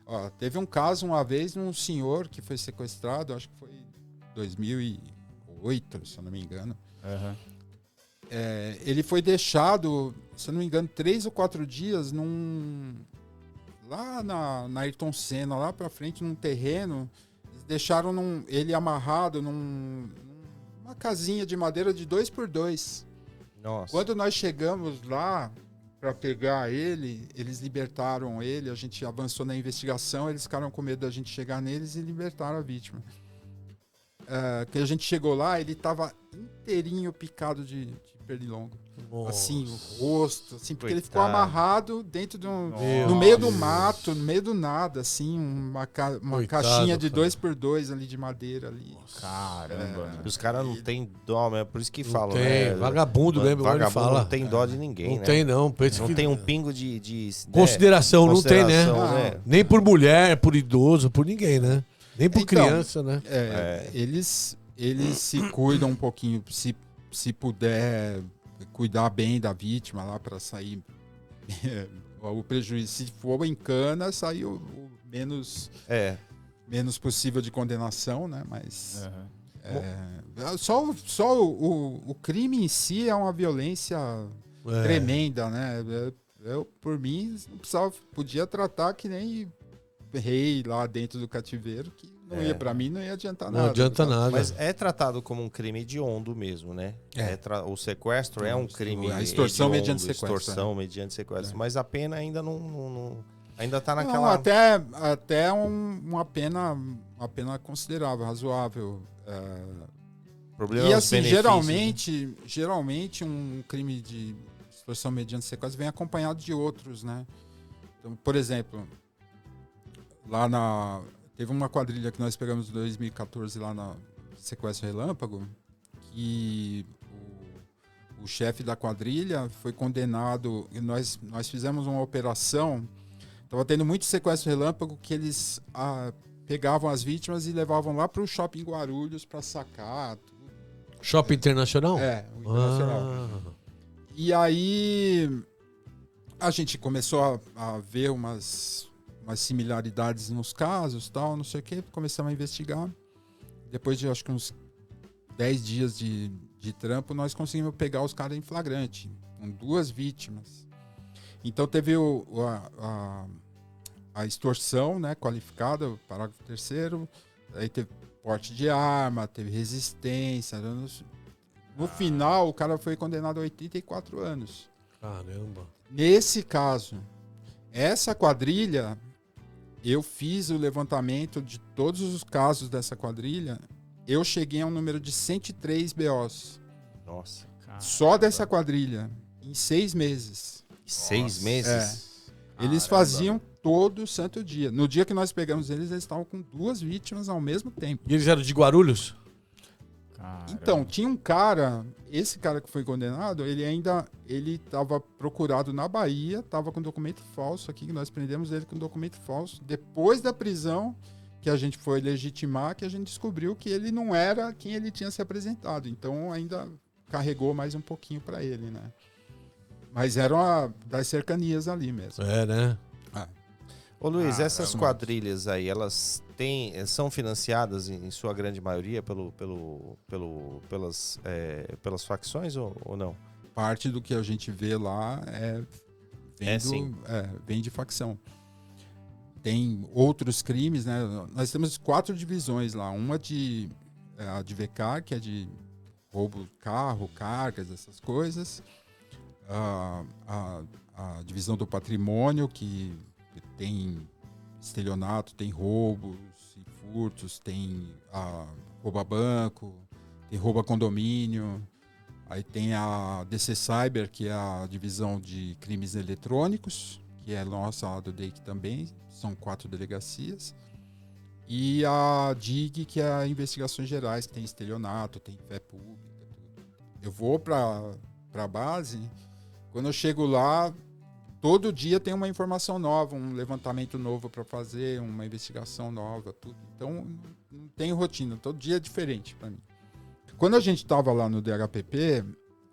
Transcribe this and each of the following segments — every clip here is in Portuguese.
Ó, teve um caso uma vez, um senhor que foi sequestrado, acho que foi em 2008, se eu não me engano. Uhum. Ele foi deixado, se eu não me engano, 3 ou 4 dias lá na Ayrton Senna, lá pra frente, num terreno. Eles deixaram ele amarrado numa casinha de madeira de 2x2. Nossa. Quando nós chegamos lá para pegar ele, eles libertaram ele, a gente avançou na investigação, eles ficaram com medo da gente chegar neles e libertaram a vítima. Que a gente chegou lá, ele estava inteirinho picado de pernilongo. Nossa. Assim, o rosto, assim, porque ele ficou Coitado. amarrado dentro Nossa. no meio do mato, no meio do nada, assim, uma Coitado, caixinha de cara. 2x2 ali de madeira ali. Caramba. Os caras não têm dó, é por isso que Não falam, tem, né? vagabundo, né? Igual ele Vagabundo fala. não tem dó de ninguém, Não né? tem, não. Pensa Não que- tem um pingo de Consideração, não tem, né? consideração, né? Nem por mulher, por idoso, por ninguém, né? Nem por Então, criança, né? Eles se cuidam um pouquinho, se puder cuidar bem da vítima lá para sair o prejuízo. Se for em cana, sair o menos possível de condenação, né? Mas só o crime em si é uma violência tremenda, né? Eu, por mim, não podia tratar que nem rei lá dentro do cativeiro, que não ia, pra mim, não ia adiantar nada. Não adianta nada. Mas é tratado como um crime hediondo mesmo, né? O sequestro é um crime A extorsão hediondo, mediante sequestro. extorsão mediante sequestro. Mas a pena ainda não ainda tá Não, naquela... até uma pena considerável, razoável. Problema E é os assim, benefícios, geralmente um crime de extorsão mediante sequestro vem acompanhado de outros, né? Então, por exemplo, teve uma quadrilha que nós pegamos em 2014 lá na Sequestro Relâmpago, que o chefe da quadrilha foi condenado, e nós fizemos uma operação, estava tendo muito sequestro relâmpago, que eles pegavam as vítimas e levavam lá para o shopping Guarulhos para sacar. Shopping Internacional? O internacional. E aí a gente começou a ver umas similaridades nos casos, tal, não sei o que, começamos a investigar. Depois de, acho que uns 10 dias de trampo, nós conseguimos pegar os caras em flagrante, com 2 vítimas. Então teve a extorsão, né, qualificada, o parágrafo 3º, aí teve porte de arma, teve resistência. No final, o cara foi condenado a 84 anos. Caramba. Nesse caso, essa quadrilha, eu fiz o levantamento de todos os casos dessa quadrilha, eu cheguei a um número de 103 BOs. Nossa. Só dessa quadrilha, em 6 meses. 6 meses? Eles faziam todo santo dia. No dia que nós pegamos eles estavam com 2 vítimas ao mesmo tempo. E eles eram de Guarulhos? Caramba. Então, tinha um cara, esse cara que foi condenado, ele estava procurado na Bahia, estava com documento falso aqui, que nós prendemos ele com documento falso. Depois da prisão, que a gente foi legitimar, que a gente descobriu que ele não era quem ele tinha se apresentado. Então, ainda carregou mais um pouquinho para ele, né? Mas eram das cercanias ali mesmo. É, né? Ô Luiz, essas quadrilhas aí, elas são financiadas em sua grande maioria pelas facções ou não? Parte do que a gente vê lá vem de facção. Tem outros crimes, né? Nós temos 4 divisões lá. Uma a de VK, que é de roubo de carro, cargas, essas coisas. A divisão do patrimônio, que tem estelionato, tem roubos e furtos, tem rouba banco, tem rouba condomínio. Aí tem a DC Cyber, que é a divisão de crimes eletrônicos, que é nossa lá do DEIC também, são 4 delegacias. E a DIG, que é a Investigações Gerais, que tem estelionato, tem fé pública, tudo. Eu vou para a base, quando eu chego lá, todo dia tem uma informação nova, um levantamento novo para fazer, uma investigação nova, tudo. Então, não tem rotina, todo dia é diferente para mim. Quando a gente estava lá no DHPP,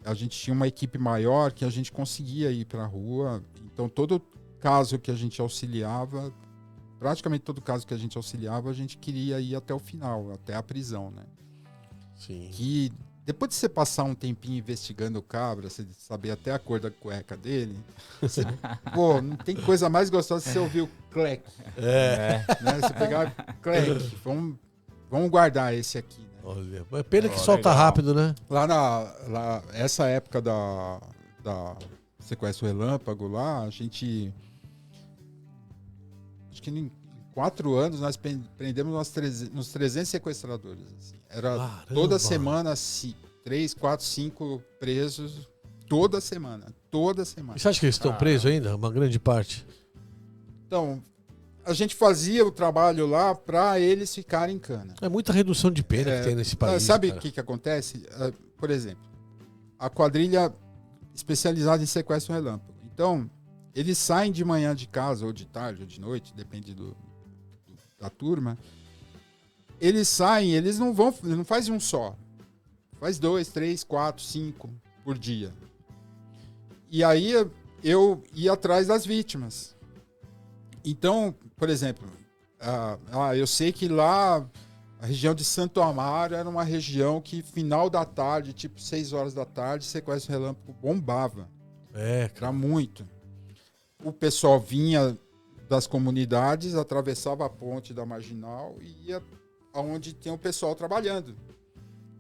a gente tinha uma equipe maior que a gente conseguia ir para a rua. Então, todo caso que a gente auxiliava, praticamente todo caso que a gente auxiliava, a gente queria ir até o final, até a prisão, né? Sim. Que depois de você passar um tempinho investigando o cabra, você saber até a cor da cueca dele, você, pô, não tem coisa mais gostosa que você ouvir o clec, É. né? Você pegar clec, vamos guardar esse aqui, né? Olha, é pena que Ó, solta legal. rápido, né? Essa época da sequestro relâmpago lá, a gente, acho que em 4 anos nós prendemos uns 300 sequestradores, assim. Era Caramba. toda semana, 3, 4, 5 presos, toda semana. E você acha que eles estão presos ainda? Uma grande parte. Então, a gente fazia o trabalho lá para eles ficarem em cana. É muita redução de pena que tem nesse país. Sabe o cara. que acontece? Por exemplo, a quadrilha especializada em sequestro relâmpago. Então, eles saem de manhã de casa, ou de tarde, ou de noite, depende da turma. Eles saem, eles não fazem um só. Faz 2, 3, 4, 5 por dia. E aí eu ia atrás das vítimas. Então, por exemplo, eu sei que lá a região de Santo Amaro era uma região que final da tarde, tipo 6 horas da tarde, sequestro relâmpago bombava. É, Era muito. O pessoal vinha das comunidades, atravessava a ponte da Marginal e ia aonde tem o pessoal trabalhando.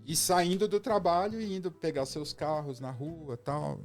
E saindo do trabalho e indo pegar seus carros na rua tal.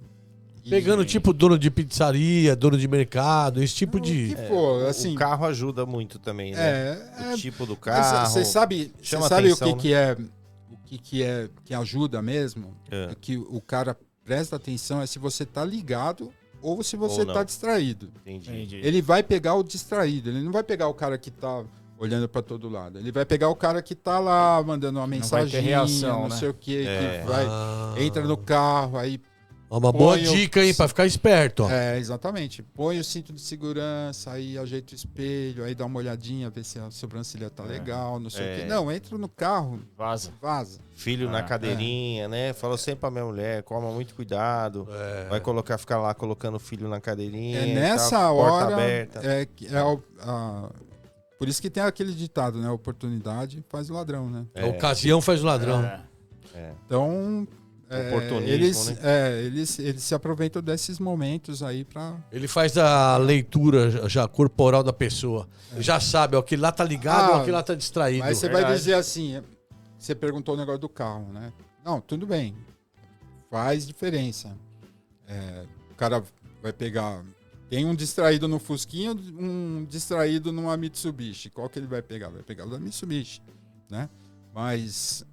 E pegando tipo dono de pizzaria, dono de mercado, esse tipo de... o que for, O assim, carro ajuda muito também, né? O tipo do mas carro. você sabe chama o atenção, que ajuda mesmo? É. É que o cara presta atenção é se você tá ligado ou se você Ou não. tá distraído. Entendi. Entendi. Ele vai pegar o distraído, ele não vai pegar o cara que tá olhando para todo lado. Ele vai pegar o cara que tá lá mandando uma vai ter mensagem, reação, não né? sei o que É. vai, entra no carro, aí Uma boa põe o- dica, hein, pra ficar esperto, ó. exatamente. Põe o cinto de segurança, aí ajeita o espelho, aí dá uma olhadinha, vê se a sobrancelha tá legal, não sei o quê. Não, entra no carro, Vaza. vaza. Filho na cadeirinha, né? Falo sempre pra minha mulher, coma muito cuidado. Vai ficar lá colocando o filho na cadeirinha. É e nessa tal, porta hora. aberta. Por isso que tem aquele ditado, né? Oportunidade faz o ladrão, né? A ocasião faz o ladrão. É. Então. Oportunismo, eles se aproveitam desses momentos aí pra. Ele faz a leitura já corporal da pessoa. Ele já sabe, ó, aquele lá tá ligado, ó, aquele lá tá distraído. Mas você Verdade. vai dizer assim, você perguntou o negócio do carro, né? Não, tudo bem. Faz diferença. O cara vai pegar... Tem um distraído no Fusquinha, um distraído numa Mitsubishi. Qual que ele vai pegar? Vai pegar o da Mitsubishi, né? Mas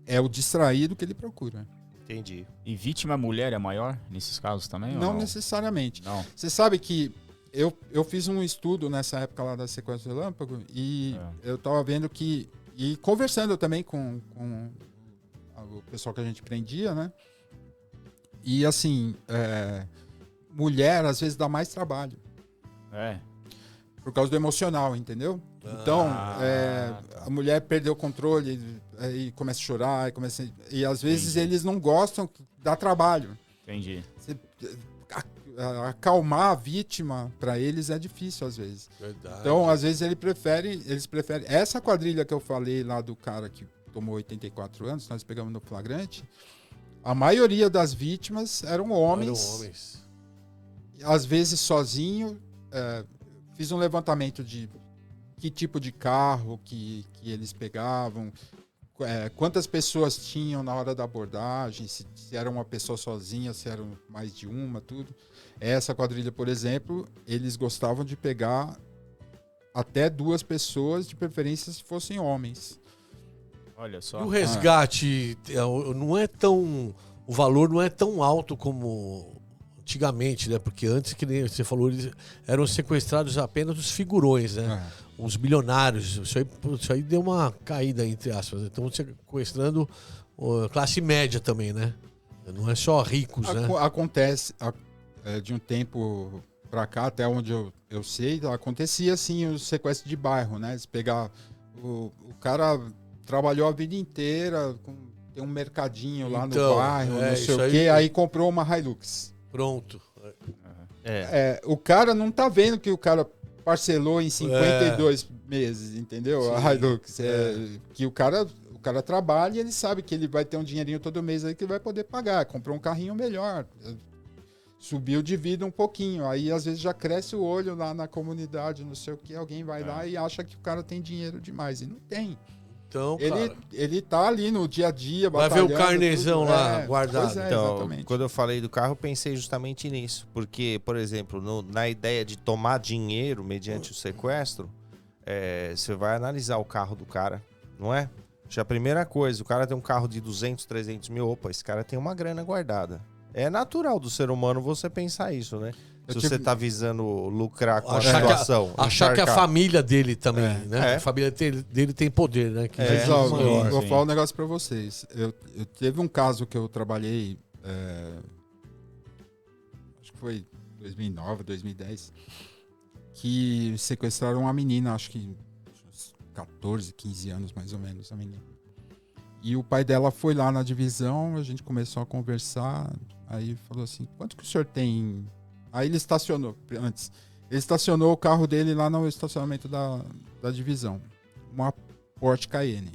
é o distraído que ele procura. Entendi. E vítima mulher é maior nesses casos também? ou Não necessariamente. Não. Você sabe que eu fiz um estudo nessa época lá da sequestro relâmpago e eu tava vendo que... E conversando também com o pessoal que a gente prendia, né? E assim, mulher às vezes dá mais trabalho. É. Por causa do emocional, entendeu? Então, a mulher perdeu o controle e começa a chorar. E às vezes eles não gostam, dá trabalho. Entendi. Acalmar a vítima, para eles, é difícil às vezes. Verdade. Então, às vezes, eles preferem... Essa quadrilha que eu falei lá do cara que tomou 84 anos, nós pegamos no flagrante, a maioria das vítimas eram homens. Eram homens. Às vezes sozinho. Fiz um levantamento de que tipo de carro que eles pegavam, quantas pessoas tinham na hora da abordagem, se era uma pessoa sozinha, se eram mais de uma, tudo. Essa quadrilha, por exemplo, eles gostavam de pegar até 2 pessoas, de preferência se fossem homens. Olha E só. o resgate não é tão... O valor não é tão alto como antigamente, né? Porque antes, que nem você falou, eles eram sequestrados apenas os figurões, né? Os milionários. Isso aí deu uma caída, entre aspas. Estão sequestrando classe média também, né? Não é só ricos, né? Acontece de um tempo pra cá, até onde eu sei, acontecia assim o sequestro de bairro, né? Eles pegar o cara trabalhou a vida inteira, tem um mercadinho lá no bairro, não sei o quê, aí comprou uma Hilux. Pronto. O cara não tá vendo que o cara parcelou em 52 meses, entendeu? Sim. A Hilux. Que o cara trabalha e ele sabe que ele vai ter um dinheirinho todo mês aí que ele vai poder pagar. Comprou um carrinho melhor. Subiu de vida um pouquinho. Aí, às vezes, já cresce o olho lá na comunidade, não sei o que. Alguém vai lá e acha que o cara tem dinheiro demais. E não tem. Então, cara, Ele tá ali no dia a dia, vai ver batalhando. o carnezão tudo. lá guardado. Pois é, Então, exatamente. quando eu falei do carro, eu pensei justamente nisso. Porque, por exemplo, na ideia de tomar dinheiro mediante o sequestro, você vai analisar o carro do cara, não é? Já a primeira coisa, o cara tem um carro de 200, 300 mil, opa, esse cara tem uma grana guardada. É natural do ser humano você pensar isso, né? Se você tá visando lucrar com a situação. Achar que a família dele também, né? É. A família dele tem poder, né? Que Mas, é ó, maior. vou sim. falar um negócio pra vocês. Eu teve um caso que eu trabalhei, acho que foi 2009, 2010, que sequestraram uma menina, acho que uns 14, 15 anos mais ou menos, a menina. E o pai dela foi lá na divisão, a gente começou a conversar, aí falou assim, quanto que o senhor tem? Aí ele estacionou, antes, ele estacionou o carro dele lá no estacionamento da divisão, uma Porsche Cayenne.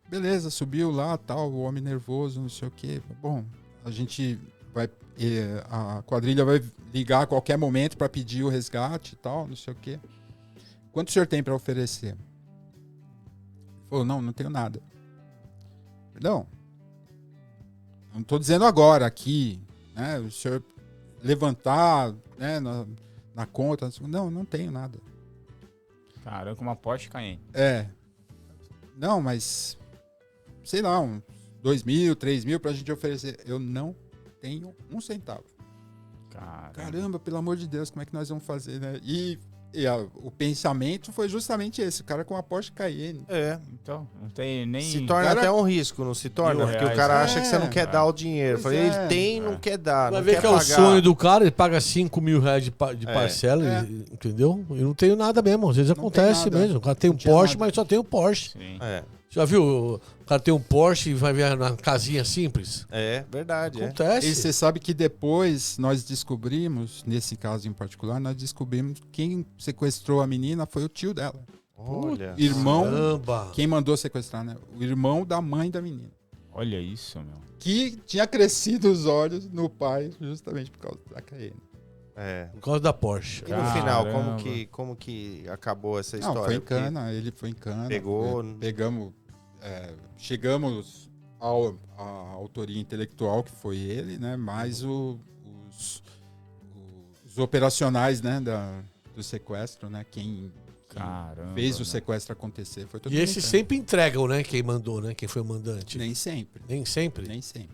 Beleza, subiu lá, tal, o homem nervoso, não sei o quê. Bom, a gente vai, a quadrilha vai ligar a qualquer momento para pedir o resgate e tal, não sei o quê. Quanto o senhor tem para oferecer? Ele falou, não tenho nada. Não estou dizendo agora aqui, né? O senhor levantar, né, na conta. Não tenho nada. Caramba, com uma Porsche Cayenne. Não, mas sei lá, uns 2 mil, 3 mil pra gente oferecer. Eu não tenho um centavo. Caramba, pelo amor de Deus, como é que nós vamos fazer, né? E o pensamento foi justamente esse, o cara com a Porsche Cayenne. Então, não tem nem... Se torna Cara, até um risco, não se torna? Porque o R$1.000, cara né? acha que você não quer dar o dinheiro. Pois Falei, é. ele tem, não quer dar, Vai não ver quer que é pagar. o sonho do cara, ele paga 5 mil reais de parcela, É. entendeu? Eu não tenho nada mesmo, às vezes Não acontece tem nada. mesmo. O cara tem um Não tinha Porsche, nada. mas só tem um Porsche. Sim. Já viu? O cara tem um Porsche e vai ver na casinha simples? Verdade, Acontece. E você sabe que depois nós descobrimos, nesse caso em particular, nós descobrimos que quem sequestrou a menina foi o tio dela. Olha. Irmão, Caramba. quem mandou sequestrar, né? O irmão da mãe da menina. Olha isso, meu. Que tinha crescido os olhos no pai justamente por causa da Cayenne. Por causa da Porsche. E no final, Caramba. como que acabou essa Não, história? foi em Porque- cana, ele foi em cana. Pegou- Chegamos à autoria intelectual, que foi ele, né? Mais os operacionais, né? Do sequestro, né? Quem Caramba. fez o meu. sequestro acontecer foi todo E mundo. esses sempre entregam, né? Quem mandou, né? Quem foi o mandante. Nem sempre. Nem sempre. Nem sempre.